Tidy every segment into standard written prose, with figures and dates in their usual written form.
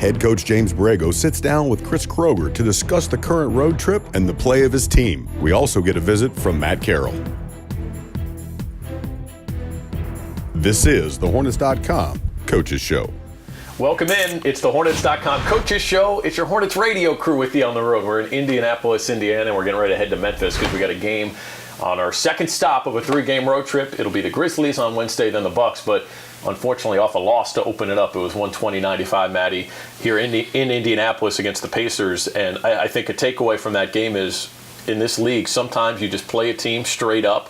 Head coach James Borrego sits down with Chris Kroger to discuss the current road trip and the play of his team. We also get a visit from Matt Carroll. This is the Hornets.com Coaches Show. Welcome in. It's the Hornets.com Coaches Show. It's your Hornets radio crew with you on the road. We're in Indianapolis, Indiana, and we're getting ready to head to Memphis because we got a game on our second stop of a 3-game road trip. It'll be the Grizzlies on Wednesday, then the Bucks, but unfortunately off a loss to open it up. It was 120-95, Matty, here in Indianapolis against the Pacers. And I think a takeaway from that game is, in this league, sometimes you just play a team straight up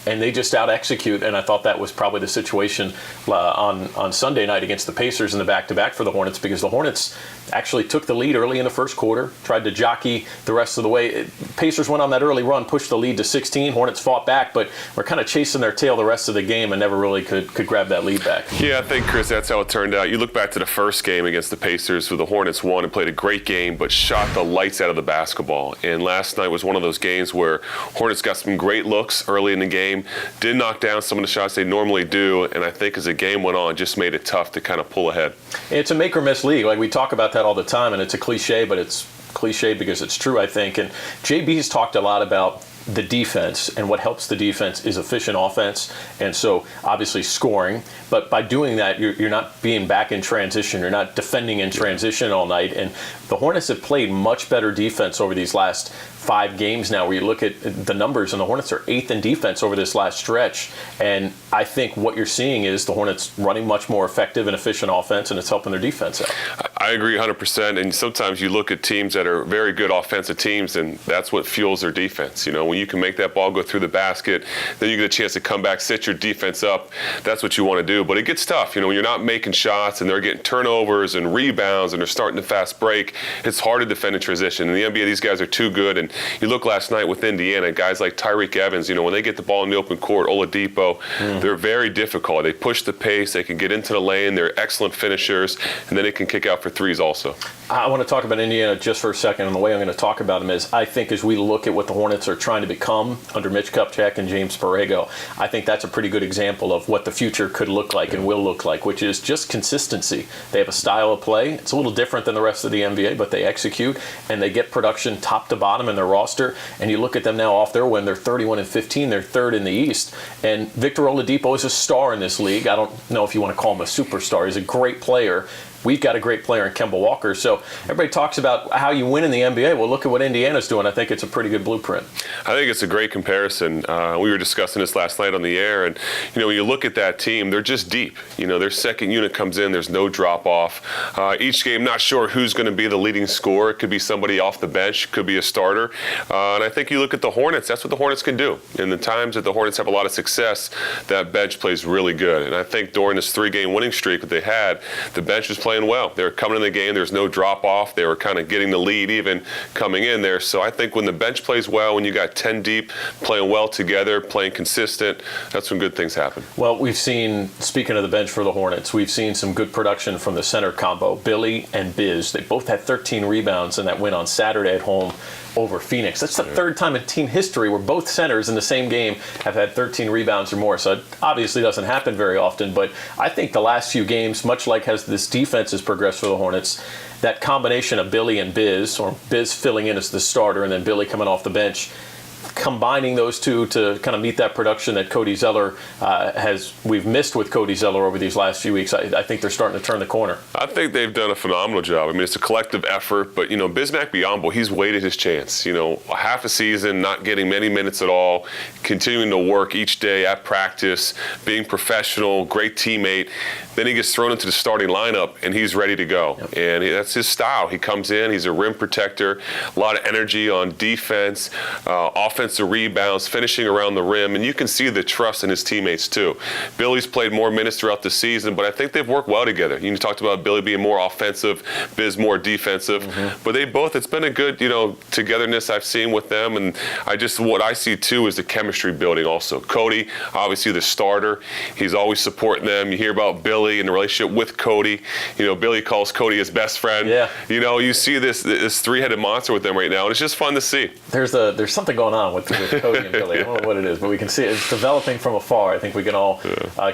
and they just out-execute, and I thought that was probably the situation on Sunday night against the Pacers in the back-to-back for the Hornets, because the Hornets actually took the lead early in the first quarter, tried to jockey the rest of the way. Pacers went on that early run, pushed the lead to 16. Hornets fought back, but were kind of chasing their tail the rest of the game and never really could grab that lead back. Yeah, I think, Chris, that's how it turned out. You look back to the first game against the Pacers, where the Hornets won and played a great game, but shot the lights out of the basketball. And last night was one of those games where Hornets got some great looks early in the game, did knock down some of the shots they normally do, and I think as the game went on, just made it tough to kind of pull ahead. It's a make or miss league. Like, we talk about that all the time, and it's a cliche, but it's cliche because it's true, I think. And JB's talked a lot about the defense, and what helps the defense is efficient offense, and so obviously scoring. But by doing that, you're not being back in transition. You're not defending in transition all night. And the Hornets have played much better defense over these last 5 games now, where you look at the numbers, and the Hornets are 8th in defense over this last stretch. And I think what you're seeing is the Hornets running much more effective and efficient offense, and it's helping their defense out. I agree 100%. And sometimes you look at teams that are very good offensive teams, and that's what fuels their defense. You know, when you can make that ball go through the basket, then you get a chance to come back, set your defense up. That's what you want to do. But it gets tough. You know, when you're not making shots and they're getting turnovers and rebounds and they're starting to fast break, it's hard to defend in transition. In the NBA, these guys are too good. And you look last night with Indiana, guys like Tyreke Evans, you know, when they get the ball in the open court, Oladipo, they're very difficult. They push the pace. They can get into the lane. They're excellent finishers. And then they can kick out for threes also. I want to talk about Indiana just for a second, and the way I'm going to talk about them is, I think as we look at what the Hornets are trying to become under Mitch Kupchak and James Borrego, I think that's a pretty good example of what the future could look like and will look like, which is just consistency. They have a style of play. It's a little different than the rest of the NBA, but they execute, and they get production top to bottom in their roster. And you look at them now off their win, they're 31-15, they're 3rd in the East. And Victor Oladipo is a star in this league. I don't know if you want to call him a superstar. He's a great player. We've got a great player in Kemba Walker. So everybody talks about how you win in the NBA. Well, look at what Indiana's doing. I think it's a pretty good blueprint. I think it's a great comparison. We were discussing this last night on the air, and you know, when you look at that team, they're just deep. You know, their second unit comes in, there's no drop off. Each game, not sure who's going to be the leading scorer. It could be somebody off the bench, could be a starter. And I think you look at the Hornets, that's what the Hornets can do. In the times that the Hornets have a lot of success, that bench plays really good. And I think during this 3-game winning streak that they had, the bench was playing well. They were coming in the game, there's no drop off. They were kind of getting the lead even coming in there. So I think when the bench plays well, when you got 10 deep, playing well together, playing consistent, that's when good things happen. Well, we've seen, speaking of the bench for the Hornets, we've seen some good production from the center combo, Billy and Biz. They both had 13 rebounds in that win on Saturday at home over Phoenix. That's the 3rd time in team history where both centers in the same game have had 13 rebounds or more. So it obviously doesn't happen very often, but I think the last few games, much like as this defense has progressed for the Hornets, that combination of Billy and Biz, or Biz filling in as the starter and then Billy coming off the bench, combining those two to kind of meet that production that Cody Zeller we've missed with Cody Zeller over these last few weeks. I think they're starting to turn the corner. I think they've done a phenomenal job. I mean, it's a collective effort, but, you know, Bismack Biyombo, he's waited his chance. You know, half a season, not getting many minutes at all, continuing to work each day at practice, being professional, great teammate. Then he gets thrown into the starting lineup, and he's ready to go. Yep. And that's his style. He comes in, he's a rim protector, a lot of energy on defense, offensive rebounds, finishing around the rim, and you can see the trust in his teammates too. Billy's played more minutes throughout the season, but I think they've worked well together. You talked about Billy being more offensive, Biz more defensive, but they both, it's been a good, you know, togetherness I've seen with them, and what I see too is the chemistry building also. Cody, obviously the starter, he's always supporting them. You hear about Billy and the relationship with Cody. You know, Billy calls Cody his best friend. Yeah. You know, you see this 3-headed monster with them right now, and it's just fun to see. There's something going on with Cody and Billy. I don't know what it is, but we can see it. It's developing from afar. I think we can all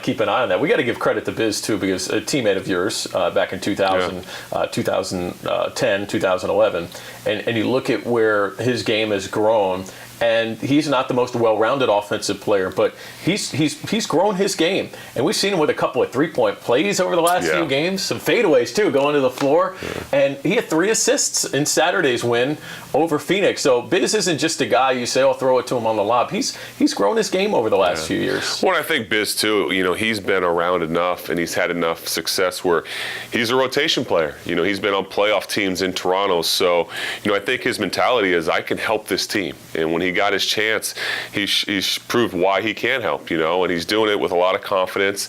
keep an eye on that. We got to give credit to Biz, too, because a teammate of yours back in 2010, 2011, and you look at where his game has grown. And he's not the most well-rounded offensive player, but he's grown his game. And we've seen him with a couple of three-point plays over the last few games, some fadeaways too, going to the floor. And he had 3 assists in Saturday's win over Phoenix. So Biz isn't just a guy you say, "I'll throw it to him on the lob." He's grown his game over the last few years. Well, I think Biz too. He's been around enough, and he's had enough success where he's a rotation player. He's been on playoff teams in Toronto. So, I think his mentality is, I can help this team. And when he got his chance, he's proved why he can help, and he's doing it with a lot of confidence.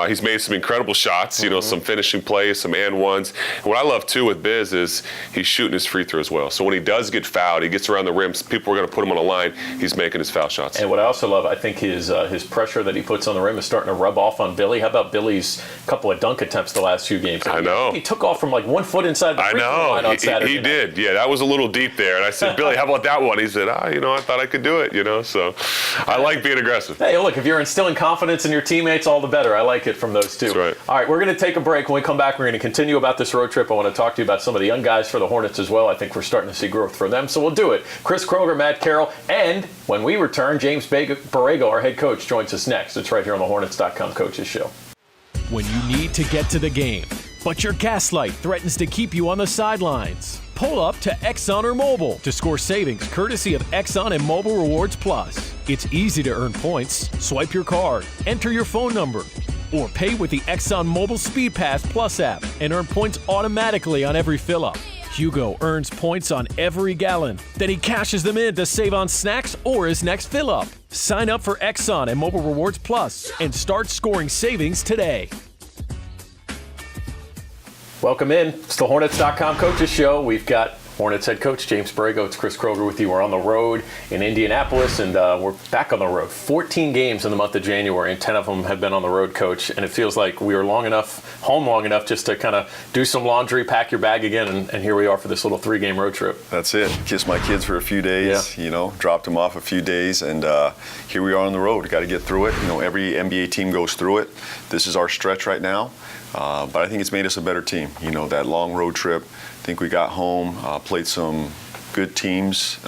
He's made some incredible shots, some finishing plays, some and ones. And what I love too with Biz is he's shooting his free throws well. So when he does get fouled, he gets around the rim, people are going to put him on the line, he's making his foul shots. And what I also love, I think his pressure that he puts on the rim is starting to rub off on Billy. How about Billy's couple of dunk attempts the last few games? I know. He took off from like 1 foot inside the free throw line on Saturday. He did. Yeah, that was a little deep there. And I said, Billy, how about that one? He said, I thought I could do it, So I like being aggressive. Hey, look, if you're instilling confidence in your teammates, all the better. I like it from those two. That's right. All right, we're going to take a break. When we come back, we're going to continue about this road trip. I want to talk to you about some of the young guys for the Hornets as well. I think we're starting to see growth for them, so we'll do it. Chris Kroger, Matt Carroll, and when we return, James Borrego, our head coach, joins us next. It's right here on the Hornets.com Coaches Show. When you need to get to the game, but your gas light threatens to keep you on the sidelines. Pull up to Exxon or Mobil to score savings courtesy of Exxon and Mobil Rewards Plus. It's easy to earn points. Swipe your card, enter your phone number, or pay with the Exxon Mobil Speed Pass Plus app and earn points automatically on every fill-up. Hugo earns points on every gallon. Then he cashes them in to save on snacks or his next fill-up. Sign up for Exxon and Mobil Rewards Plus and start scoring savings today. Welcome in. It's the Hornets.com Coaches Show. We've got Hornets head coach James Borrego. It's Chris Kroger with you. We're on the road in Indianapolis, and we're back on the road. 14 games in the month of January, and 10 of them have been on the road, Coach. And it feels like we were home long enough just to kind of do some laundry, pack your bag again, and here we are for this little 3-game road trip. That's it. Kissed my kids for a few days, dropped them off a few days, and here we are on the road. Got to get through it. Every NBA team goes through it. This is our stretch right now. But I think it's made us a better team. That long road trip, I think we got home, played some good teams,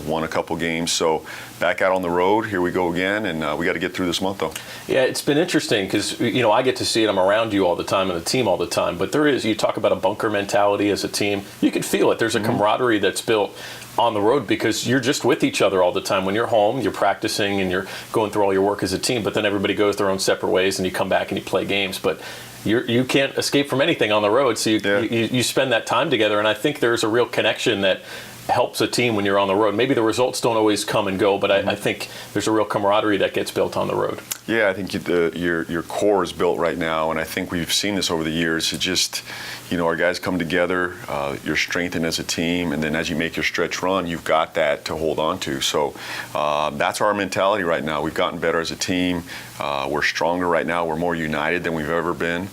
won a couple games. So back out on the road, here we go again, and we got to get through this month, though. Yeah, it's been interesting because, I get to see it. I'm around you all the time and the team all the time. But you talk about a bunker mentality as a team. You can feel it. There's a camaraderie that's built on the road because you're just with each other all the time. When you're home, you're practicing and you're going through all your work as a team, but then everybody goes their own separate ways and you come back and you play games. But you can't escape from anything on the road, so you spend that time together, and I think there's a real connection that helps a team when you're on the road. Maybe the results don't always come and go, but I think there's a real camaraderie that gets built on the road. Yeah, I think your core is built right now, and I think we've seen this over the years. It just, our guys come together, you're strengthened as a team, and then as you make your stretch run, you've got that to hold on to. So that's our mentality right now. We've gotten better as a team. We're stronger right now. We're more united than we've ever been.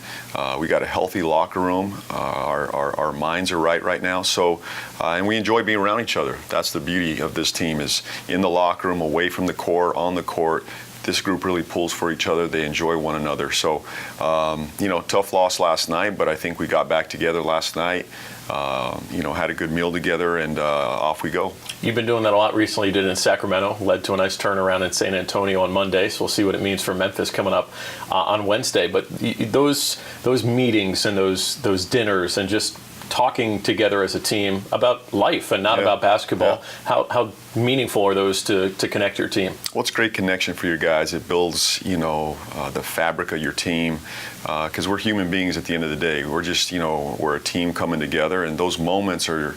We got a healthy locker room. Our minds are right now. So, and we enjoy being around each other. That's the beauty of this team, is in the locker room, away from the court, on the court. This group really pulls for each other. They enjoy one another. So, tough loss last night, but I think we got back together last night. Had a good meal together, and off we go. You've been doing that a lot recently. You did it in Sacramento, led to a nice turnaround in San Antonio on Monday, so we'll see what it means for Memphis coming up on Wednesday. But those meetings and those dinners and just talking together as a team about life and not about basketball, how meaningful are those to connect your team? Well, it's a great connection for your guys. It builds, the fabric of your team, because we're human beings at the end of the day. We're just, we're a team coming together, and those moments are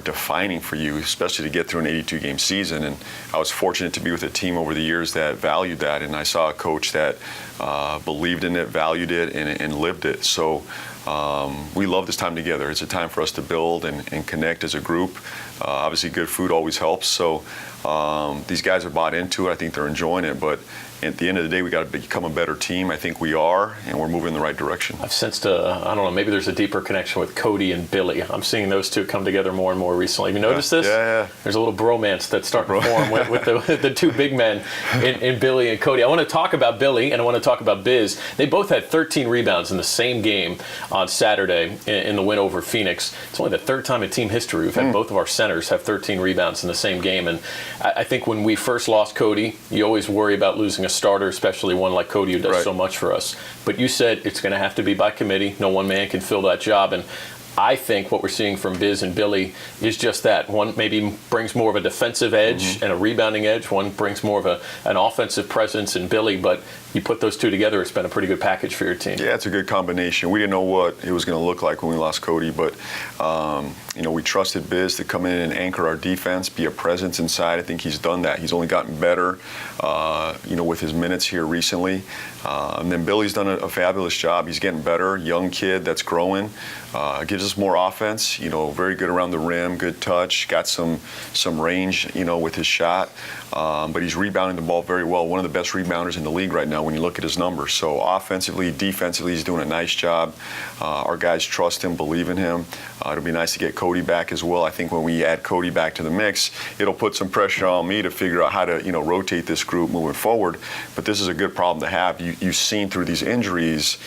defining for you, especially to get through an 82-game season. And I was fortunate to be with a team over the years that valued that, and I saw a coach that believed in it, valued it, and lived it. So we love this time together. It's a time for us to build and connect as a group. Obviously, good food always helps. So These guys are bought into it. I think they're enjoying it, but at the end of the day, we got to become a better team. I think we are, and we're moving in the right direction. I've sensed I don't know, maybe there's a deeper connection with Cody and Billy. I'm seeing those two come together more and more recently. Have you noticed this? Yeah. There's a little bromance that's starting to form with the two big men in Billy and Cody. I want to talk about Billy, and I want to talk about Biz. They both had 13 rebounds in the same game on Saturday in the win over Phoenix. It's only the third time in team history we've had both of our centers have 13 rebounds in the same game. And I think when we first lost Cody, you always worry about losing a starter, especially one like Cody who does so much for us. But you said it's going to have to be by committee. No one man can fill that job. And I think what we're seeing from Biz and Billy is just that. One maybe brings more of a defensive edge and a rebounding edge. One brings more of an offensive presence in Billy. But you put those two together, it's been a pretty good package for your team. Yeah, it's a good combination. We didn't know what it was going to look like when we lost Cody, but we trusted Biz to come in and anchor our defense, be a presence inside. I think he's done that. He's only gotten better, with his minutes here recently. And then Billy's done a fabulous job. He's getting better, young kid that's growing. Gives us more offense, very good around the rim, good touch, got some range, with his shot. But he's rebounding the ball very well. One of the best rebounders in the league right now when you look at his numbers. So offensively, defensively, he's doing a nice job. Our guys trust him, believe in him. It'll be nice to get Cody back as well. I think when we add Cody back to the mix, it'll put some pressure on me to figure out how to, rotate this group moving forward. But this is a good problem to have. You've seen through these injuries,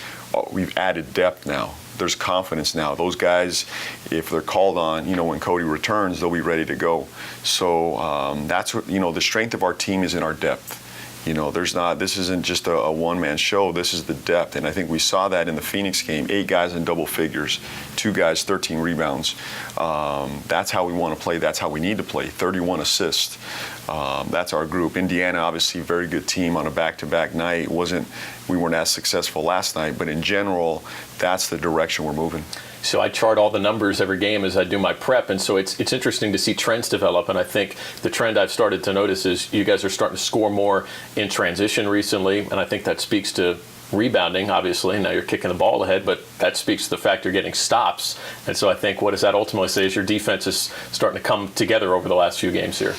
we've added depth now. There's confidence now. Those guys, if they're called on, when Cody returns, they'll be ready to go. So that's what, the strength of our team is in our depth. This isn't just a one-man show. This is the depth. And I think we saw that in the Phoenix game. 8 guys in double figures, 2 guys, 13 rebounds. That's how we want to play. That's how we need to play. 31 assists. That's our group. Indiana, obviously, very good team on a back-to-back night. We weren't as successful last night, but in general, that's the direction we're moving. So I chart all the numbers every game as I do my prep, and so it's interesting to see trends develop. And I think the trend I've started to notice is you guys are starting to score more in transition recently, and I think that speaks to rebounding, obviously. Now you're kicking the ball ahead, but that speaks to the fact you're getting stops. And so I think what does that ultimately say is your defense is starting to come together over the last few games here.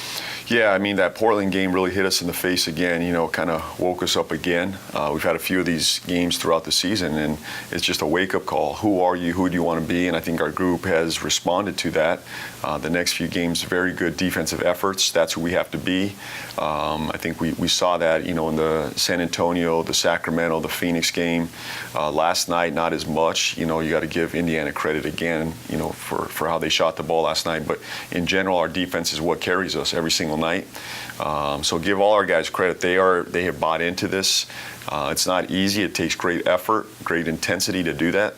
Yeah, that Portland game really hit us in the face again, kind of woke us up again. We've had a few of these games throughout the season, and it's just a wake-up call. Who are you? Who do you want to be? And I think our group has responded to that. The next few games, very good defensive efforts. That's who we have to be. I think we saw that, in the San Antonio, the Sacramento, the Phoenix game. Last night, not as much. You got to give Indiana credit again, for how they shot the ball last night. But in general, our defense is what carries us every single night. So give all our guys credit. They have bought into this. It's not easy. It takes great effort, great intensity to do that.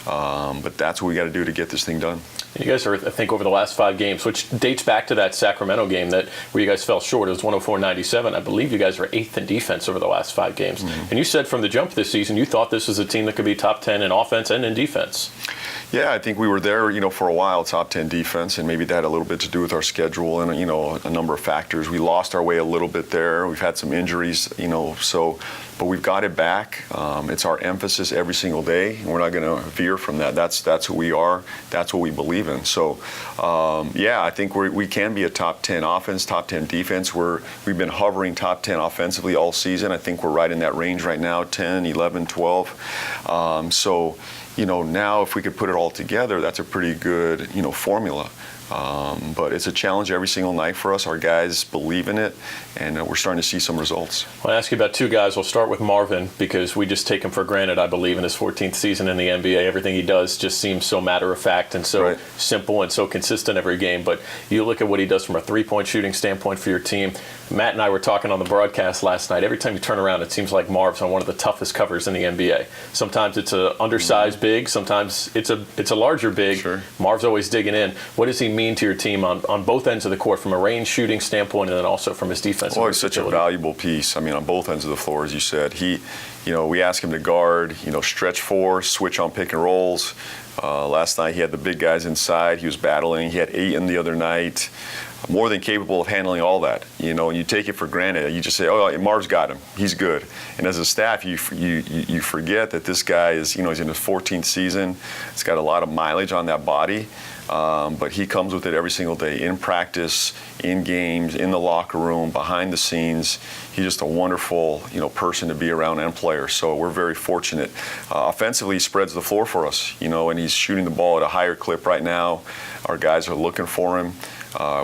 But that's what we got to do to get this thing done. And you guys are, I think, over the last 5 games, which dates back to that Sacramento game where you guys fell short. It was 104-97. I believe you guys were 8th in defense over the last 5 games. Mm-hmm. And you said from the jump this season, you thought this was a team that could be top 10 in offense and in defense. Yeah, I think we were there, for a while, top 10 defense, and maybe that had a little bit to do with our schedule and, a number of factors. We lost our way a little bit there. We've had some injuries, but we've got it back. It's our emphasis every single day, and we're not going to veer from that. That's who we are. That's what we believe in. So, I think we can be a top 10 offense, top 10 defense. We've been hovering top 10 offensively all season. I think we're right in that range right now, 10, 11, 12. Now if we could put it all together, that's a pretty good, formula. But it's a challenge every single night for us. Our guys believe in it, and we're starting to see some results. I'll ask you about 2 guys. We'll start with Marvin, because we just take him for granted, I believe, in his 14th season in the NBA. Everything he does just seems so matter-of-fact and so simple and so consistent every game. But you look at what he does from a three-point shooting standpoint for your team. Matt and I were talking on the broadcast last night. Every time you turn around, it seems like Marv's on one of the toughest covers in the NBA. Sometimes it's an undersized big. Sometimes it's a larger big. Sure. Marv's always digging in. What does he mean to your team on both ends of the court, from a range shooting standpoint and then also from his defense? Well, he's such a valuable piece. On both ends of the floor, as you said. We ask him to guard, stretch 4, switch on pick and rolls. Last night he had the big guys inside. He was battling. He had 8 in the other night. More than capable of handling all that, and you take it for granted. You just say, "Oh, Marv's got him. He's good." And as a staff, you forget that this guy is, he's in his 14th season. He's got a lot of mileage on that body. but he comes with it every single day in practice, in games, in the locker room, behind the scenes. He's just a wonderful, person to be around and player. So we're very fortunate. Offensively, he spreads the floor for us, and he's shooting the ball at a higher clip right now. Our guys are looking for him.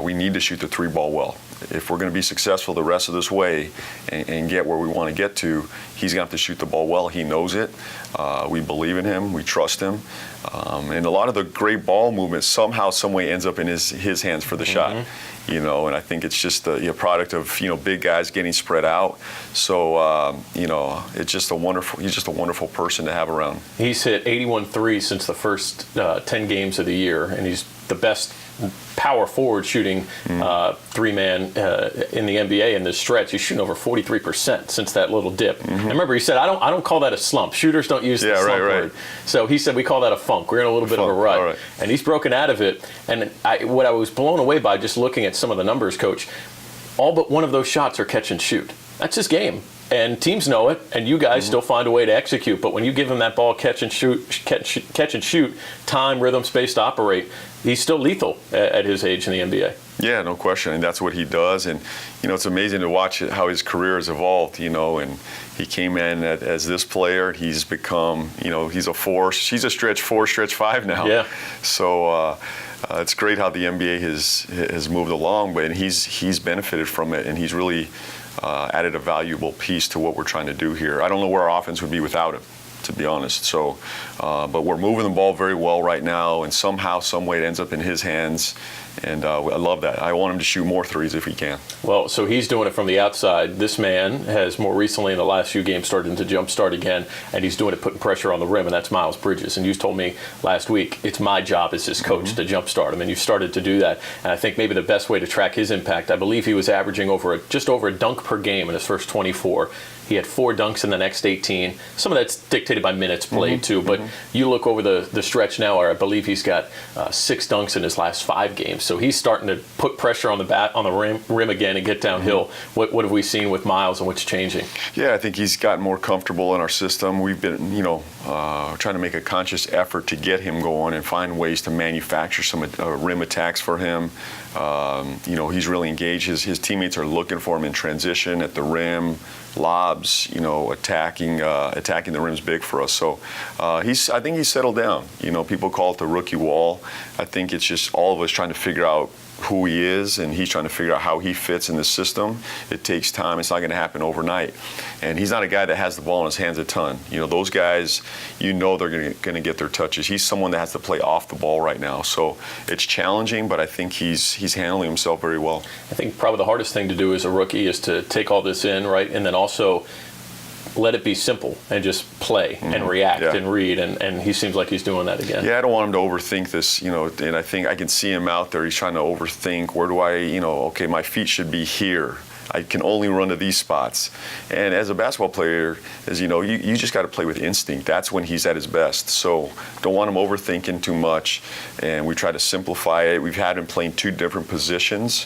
We need to shoot the three ball well. If we're going to be successful the rest of this way and get where we want to get to, he's going to have to shoot the ball well. He knows it. We believe in him. We trust him. And a lot of the great ball movement somehow, some way ends up in his hands for the shot. And I think it's just a product of, big guys getting spread out. So, it's just he's just a wonderful person to have around. He's hit 81 threes since the first 10 games of the year, and he's the best power forward shooting three-man in the NBA in this stretch. He's shooting over 43% since that little dip. And remember, he said, I don't call that a slump. Shooters don't use the slump word. So he said, we call that a funk. We're in a little bit of a rut. Right. And he's broken out of it. And what I was blown away by just looking at some of the numbers, Coach, all but one of those shots are catch and shoot. That's his game. And teams know it, and you guys still find a way to execute. But when you give him that ball, catch and shoot, time, rhythm, space to operate, he's still lethal at his age in the NBA. Yeah, no question. And that's what he does. And, it's amazing to watch how his career has evolved, and he came in as this player. He's become, he's a force. He's a stretch 4, stretch 5 now. Yeah. So it's great how the NBA has moved along, but he's benefited from it, and he's really added a valuable piece to what we're trying to do here. I don't know where our offense would be without him, to be honest. So, but we're moving the ball very well right now, and somehow, some way, it ends up in his hands. And I love that. I want him to shoot more threes if he can. Well, so he's doing it from the outside. This man has more recently in the last few games started to jumpstart again, and he's doing it putting pressure on the rim, and that's Miles Bridges. And you told me last week, it's my job as his coach to jumpstart him, and you've started to do that. And I think maybe the best way to track his impact, I believe he was averaging just over a dunk per game in his first 24. He had 4 dunks in the next 18. Some of that's dictated by minutes played too, but you look over the stretch now, I believe he's got 6 dunks in his last 5 games. So he's starting to put pressure on the rim again and get downhill. What have we seen with Miles and what's changing? Yeah, I think he's gotten more comfortable in our system. We've been, trying to make a conscious effort to get him going and find ways to manufacture some rim attacks for him. He's really engaged. His teammates are looking for him in transition at the rim, lobs, attacking the rim's big for us. So I think he's settled down. People call it the rookie wall. I think it's just all of us trying to figure out who he is, and he's trying to figure out how he fits in the system. It takes time. It's not going to happen overnight. And he's not a guy that has the ball in his hands a ton. Those guys, they're going to get their touches. He's someone that has to play off the ball right now. So it's challenging, but I think he's handling himself very well. I think probably the hardest thing to do as a rookie is to take all this in, right, and then also let it be simple and just play and react and read, and he seems like he's doing that again. Yeah, I don't want him to overthink this, and I think I can see him out there. He's trying to overthink. Where do I, okay, my feet should be here. I can only run to these spots. And as a basketball player, as you just got to play with instinct. That's when he's at his best. So don't want him overthinking too much. And we try to simplify it. We've had him playing 2 different positions,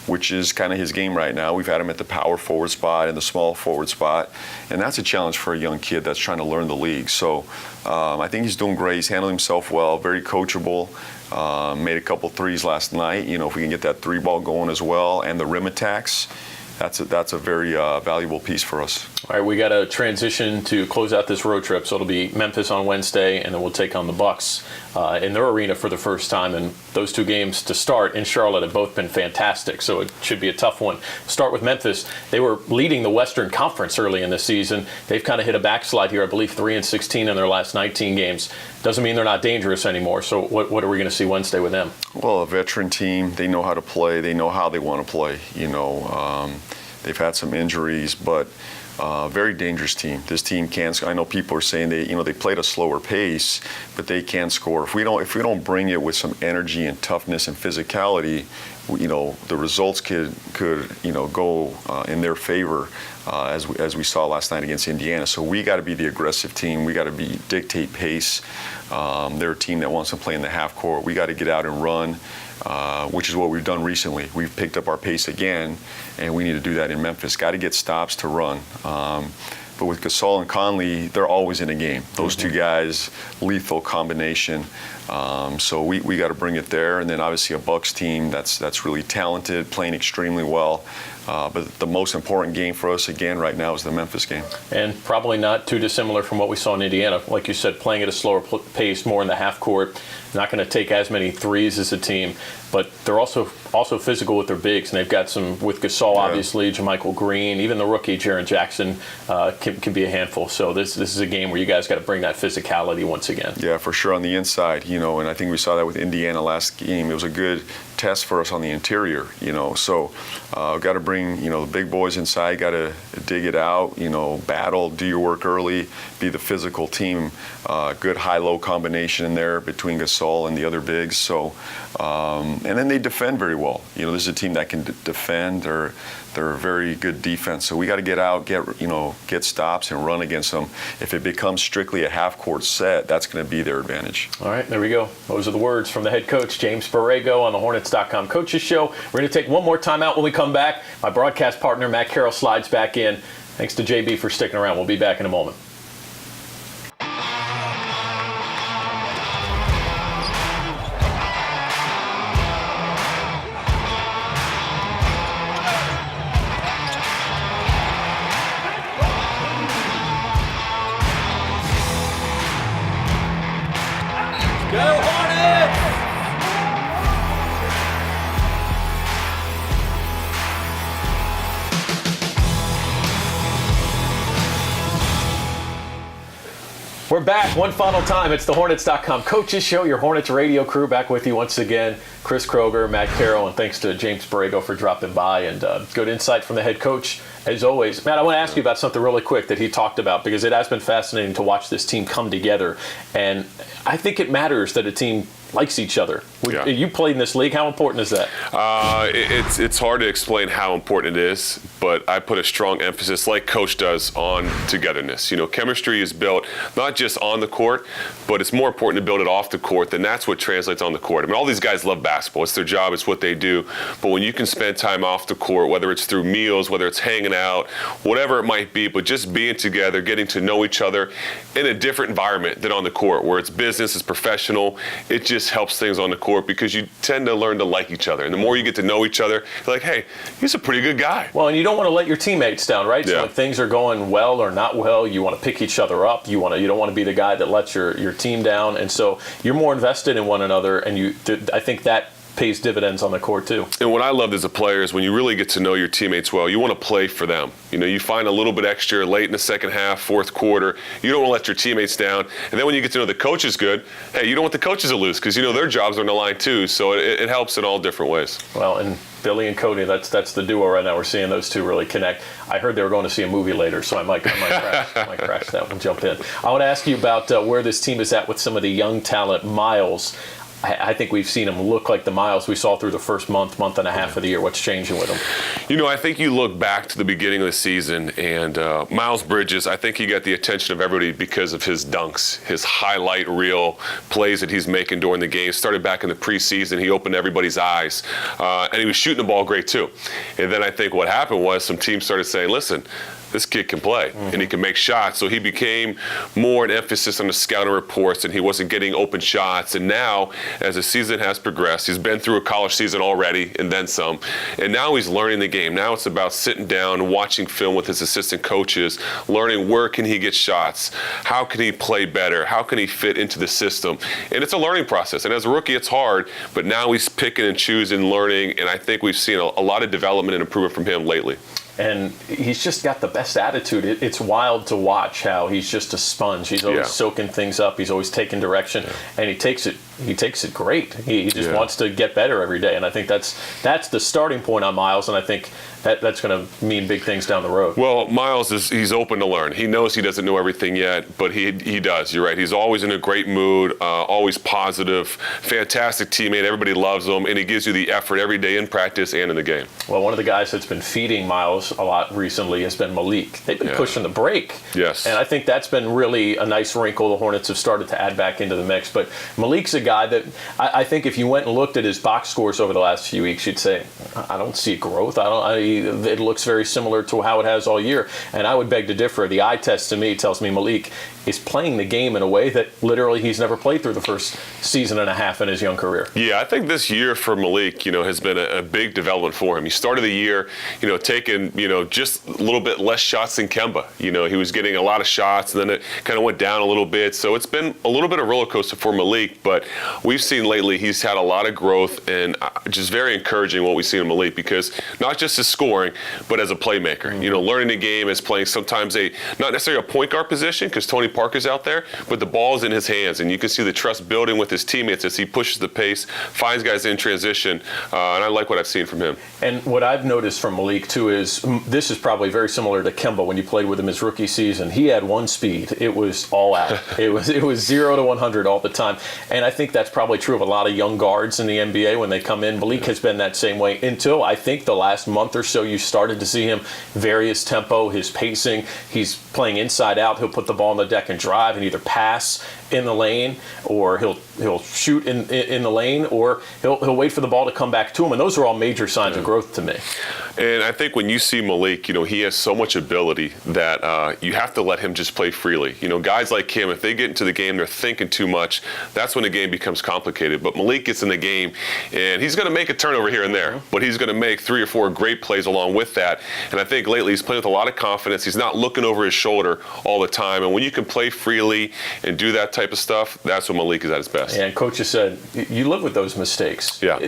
which is kind of his game right now. We've had him at the power forward spot and the small forward spot. And that's a challenge for a young kid that's trying to learn the league. So I think he's doing great. He's handling himself well, very coachable. Made a couple threes last night. If we can get that 3-ball going as well and the rim attacks, that's a very valuable piece for us. All right, we got to transition to close out this road trip. So it'll be Memphis on Wednesday, and then we'll take on the Bucks in their arena for the first time. And those 2 games to start in Charlotte have both been fantastic, so it should be a tough one. Start with Memphis. They were leading the Western Conference early in the season. They've kind of hit a backslide here, I believe 3-16 in their last 19 games. Doesn't mean they're not dangerous anymore. So what are we going to see Wednesday with them? Well, a veteran team. They know how to play. They know how they want to play. They've had some injuries, but very dangerous team. This team can. I know people are saying they played a slower pace, but they can score. If we don't bring it with some energy and toughness and physicality, the results could go in their favor, as we saw last night against Indiana. So we got to be the aggressive team. We got to dictate pace. They're a team that wants to play in the half court. We got to get out and run. Which is what we've done recently. We've picked up our pace again, and we need to do that in Memphis. Got to get stops to run. But with Gasol and Conley, they're always in a game. Those 2 guys, lethal combination. So we got to bring it there, and then obviously a Bucks team that's really talented, playing extremely well. But the most important game for us, again, right now is the Memphis game. And probably not too dissimilar from what we saw in Indiana. Like you said, playing at a slower pace, more in the half court, not going to take as many threes as a team. But they're also physical with their bigs, and they've got some with Gasol, obviously, JaMychal Green, even the rookie Jaren Jackson can be a handful. So this is a game where you guys got to bring that physicality once again. Yeah, for sure on the inside, and I think we saw that with Indiana last game. It was a good test for us on the interior, So got to bring, the big boys inside, got to dig it out, battle, do your work early, be the physical team. Good high-low combination in there between Gasol and the other bigs. So, and then they defend very well. This is a team that can defend. They're a very good defense. So we got to get out, get stops and run against them. If it becomes strictly a half-court set, that's going to be their advantage. All right, there we go. Those are the words from the head coach, James Borrego, on the Hornets.com Coaches Show. We're going to take one more time out when we come back. My broadcast partner, Matt Carroll, slides back in. Thanks to JB for sticking around. We'll be back in a moment. Go Hornets! We're back one final time. It's the Hornets.com Coaches Show, your Hornets radio crew back with you once again. Chris Kroger, Matt Carroll, and thanks to James Borrego for dropping by, and good insight from the head coach as always. Matt, I want to ask you about something really quick that he talked about, because it has been fascinating to watch this team come together, and I think it matters that a team likes each other. Yeah. You played in this league. How important is that? It's hard to explain how important it is, but I put a strong emphasis, like Coach does, on togetherness. Chemistry is built not just on the court, but it's more important to build it off the court, then that's what translates on the court. I mean, all these guys love basketball. It's their job. It's what they do. But when you can spend time off the court, whether it's through meals, whether it's hanging out, whatever it might be, but just being together, getting to know each other in a different environment than on the court, where it's business, it's professional, it just helps things on the court, because you tend to learn to like each other. And the more you get to know each other, you're like, hey, he's a pretty good guy. Well, and you don't want to let your teammates down, right? Yeah. So when things are going well or not well, you want to pick each other up. You don't want to be the guy that lets your team down. And so you're more invested in one another, and I think that pays dividends on the court too. And what I loved as a player is when you really get to know your teammates well, you want to play for them. You find a little bit extra late in the second half, fourth quarter. You don't want to let your teammates down. And then when you get to know the coaches good, hey, you don't want the coaches to lose, because their jobs are on the line too. So it helps in all different ways. Well, and Billy and Cody, that's the duo right now. We're seeing those two really connect. I heard they were going to see a movie later, so I might crash that one, jump in. I want to ask you about where this team is at with some of the young talent. Miles, I think we've seen him look like the Miles we saw through the first month and a half of the year. What's changing with him? I think you look back to the beginning of the season, and Miles Bridges, I think he got the attention of everybody because of his dunks, his highlight reel plays that he's making during the game. Started back in the preseason. He opened everybody's eyes, and he was shooting the ball great too. And then I think what happened was some teams started saying, listen, this kid can play, and he can make shots. So he became more an emphasis on the scouting reports, and he wasn't getting open shots. And now, as the season has progressed, he's been through a college season already and then some, and now he's learning the game. Now it's about sitting down, watching film with his assistant coaches, learning where can he get shots, how can he play better, how can he fit into the system. And it's a learning process. And as a rookie, it's hard, but now he's picking and choosing, learning, and I think we've seen a lot of development and improvement from him lately. And he's just got the best attitude. It's wild to watch how he's just a sponge. He's always soaking things up. He's always taking direction, and he takes it great. He just wants to get better every day, and I think that's the starting point on Miles, and I think that's going to mean big things down the road. Well, Miles he's open to learn. He knows he doesn't know everything yet, but he does. You're right. He's always in a great mood, always positive, fantastic teammate. Everybody loves him, and he gives you the effort every day in practice and in the game. Well, one of the guys that's been feeding Miles Dallas a lot recently has been Malik. They've been pushing the break. Yes. And I think that's been really a nice wrinkle the Hornets have started to add back into the mix. But Malik's a guy that I think if you went and looked at his box scores over the last few weeks, you'd say, I don't see growth. It looks very similar to how it has all year. And I would beg to differ. The eye test to me tells me Malik is playing the game in a way that literally he's never played through the first season and a half in his young career. Yeah, I think this year for Malik, has been a big development for him. He started the year, taking, just a little bit less shots than Kemba. He was getting a lot of shots, and then it kind of went down a little bit. So it's been a little bit of a roller coaster for Malik, but we've seen lately he's had a lot of growth, and just very encouraging what we've seen in Malik, because not just his scoring, but as a playmaker. Learning the game as playing sometimes not necessarily a point guard position, because Tony Parker's out there, but the ball is in his hands, and you can see the trust building with his teammates as he pushes the pace, finds guys in transition, and I like what I've seen from him. And what I've noticed from Malik, too, is this is probably very similar to Kemba when you played with him his rookie season. He had one speed. It was all out. It was 0 to 100 all the time. And I think that's probably true of a lot of young guards in the NBA when they come in. Malik has been that same way until I think the last month or so you started to see him vary his tempo, his pacing. He's playing inside out. He'll put the ball on the deck and drive and either pass in the lane, or he'll shoot in the lane, or he'll wait for the ball to come back to him. And those are all major signs of growth to me. And I think when you see Malik, he has so much ability that you have to let him just play freely. Guys like him, if they get into the game, they're thinking too much. That's when the game becomes complicated. But Malik gets in the game, and he's going to make a turnover here and there, but he's going to make 3 or 4 great plays along with that. And I think lately he's playing with a lot of confidence. He's not looking over his shoulder all the time. And when you can play freely and do that type of stuff, that's when Malik is at his best. And Coach has said, you live with those mistakes. Yeah.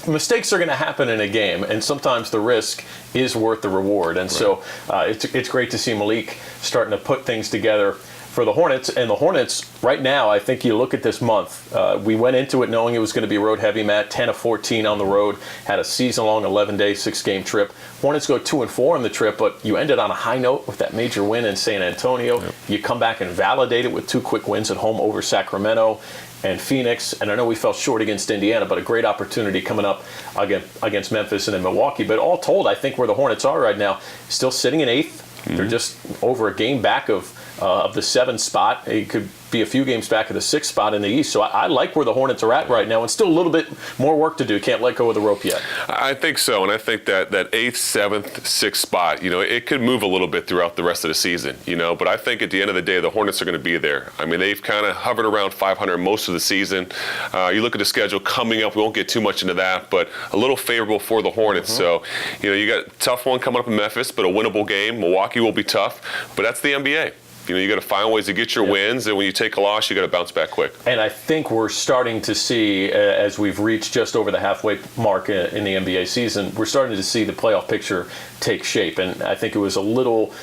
Mistakes are going to happen in a game, and sometimes the risk is worth the reward. And so it's great to see Malik starting to put things together for the Hornets. And the Hornets, right now, I think you look at this month, we went into it knowing it was going to be road heavy, Matt, 10 of 14 on the road, had a season-long 11-day, 6-game trip. Hornets go 2-4 on the trip, but you ended on a high note with that major win in San Antonio. Yep. You come back and validate it with 2 quick wins at home over Sacramento and Phoenix. And I know we fell short against Indiana, but a great opportunity coming up against Memphis and then Milwaukee. But all told, I think where the Hornets are right now, still sitting in 8th. Mm-hmm. They're just over a game back of the 7th spot. It could be a few games back of the 6th spot in the East. So I like where the Hornets are at right now, and still a little bit more work to do. Can't let go of the rope yet. I think so, and I think that 8th, 7th, 6th spot, it could move a little bit throughout the rest of the season, but I think at the end of the day, the Hornets are going to be there. I mean, they've kind of hovered around 500 most of the season. You look at the schedule coming up, we won't get too much into that, but a little favorable for the Hornets. Mm-hmm. So, you got a tough one coming up in Memphis, but a winnable game. Milwaukee will be tough, but that's the NBA. You got to find ways to get your wins, and when you take a loss, you got to bounce back quick. And I think we're starting to see, as we've reached just over the halfway mark in the NBA season, we're starting to see the playoff picture take shape. And I think it was a little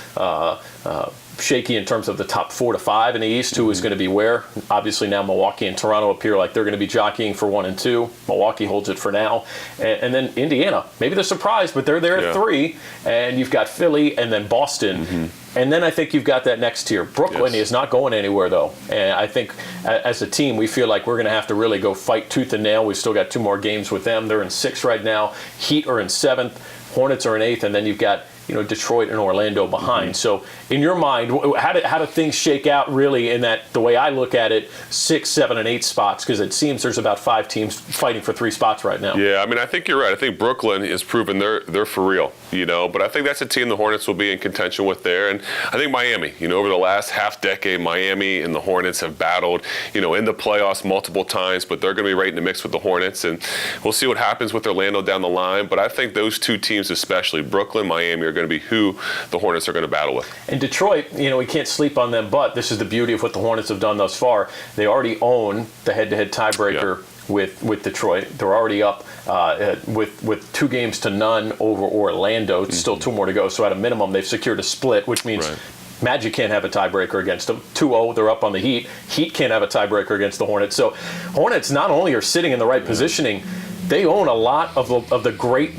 shaky in terms of the top 4 to 5 in the East, who is going to be where. Obviously now Milwaukee and Toronto appear like they're going to be jockeying for 1 and 2. Milwaukee holds it for now. And then Indiana, maybe they're surprised, but they're there at 3. And you've got Philly and then Boston. Mm-hmm. And then I think you've got that next tier. Brooklyn is not going anywhere, though. And I think as a team, we feel like we're going to have to really go fight tooth and nail. We've still got 2 more games with them. They're in 6th right now. Heat are in 7th. Hornets are in 8th. And then you've got Detroit and Orlando behind. Mm-hmm. So in your mind, how do things shake out really in that, the way I look at it, 6, 7, and 8 spots? Because it seems there's about 5 teams fighting for 3 spots right now. Yeah, I mean, I think you're right. I think Brooklyn is proven they're for real, but I think that's a team the Hornets will be in contention with there. And I think Miami, over the last half decade, Miami and the Hornets have battled, in the playoffs multiple times, but they're going to be right in the mix with the Hornets. And we'll see what happens with Orlando down the line. But I think those 2 teams, especially Brooklyn, Miami, are going to be who the Hornets are going to battle with. And Detroit, we can't sleep on them, but this is the beauty of what the Hornets have done thus far. They already own the head-to-head tiebreaker with Detroit. They're already up with 2-0 over Orlando. It's still 2 more to go, so at a minimum they've secured a split, which means Magic can't have a tiebreaker against them. 2-0, they're up on the Heat. Heat can't have a tiebreaker against the Hornets. So Hornets not only are sitting in the right positioning, they own a lot of the great,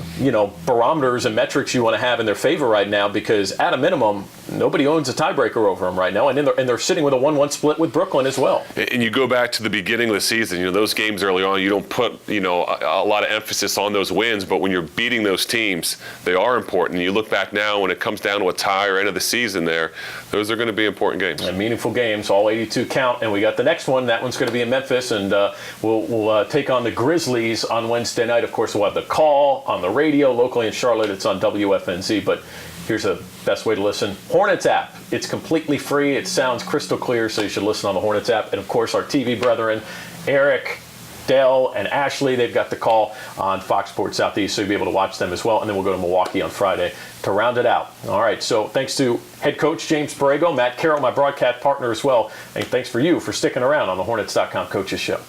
barometers and metrics you want to have in their favor right now, because at a minimum, nobody owns a tiebreaker over them right now, and they're sitting with a 1-1 split with Brooklyn as well. And you go back to the beginning of the season, those games early on, you don't put, a lot of emphasis on those wins, but when you're beating those teams, they are important. You look back now when it comes down to a tie or end of the season there, those are going to be important games. And meaningful games, all 82 count, and we got the next one. That one's going to be in Memphis, and we'll take on the Grizzlies on Wednesday night. Of course, we'll have the call on the radio. Locally in Charlotte, it's on WFNZ, but here's the best way to listen. Hornets app. It's completely free. It sounds crystal clear, so you should listen on the Hornets app. And, of course, our TV brethren, Eric, Dell, and Ashley, they've got the call on Fox Sports Southeast, so you'll be able to watch them as well. And then we'll go to Milwaukee on Friday to round it out. All right, so thanks to head coach James Borrego, Matt Carroll, my broadcast partner as well. And thanks for you for sticking around on the Hornets.com Coaches Show.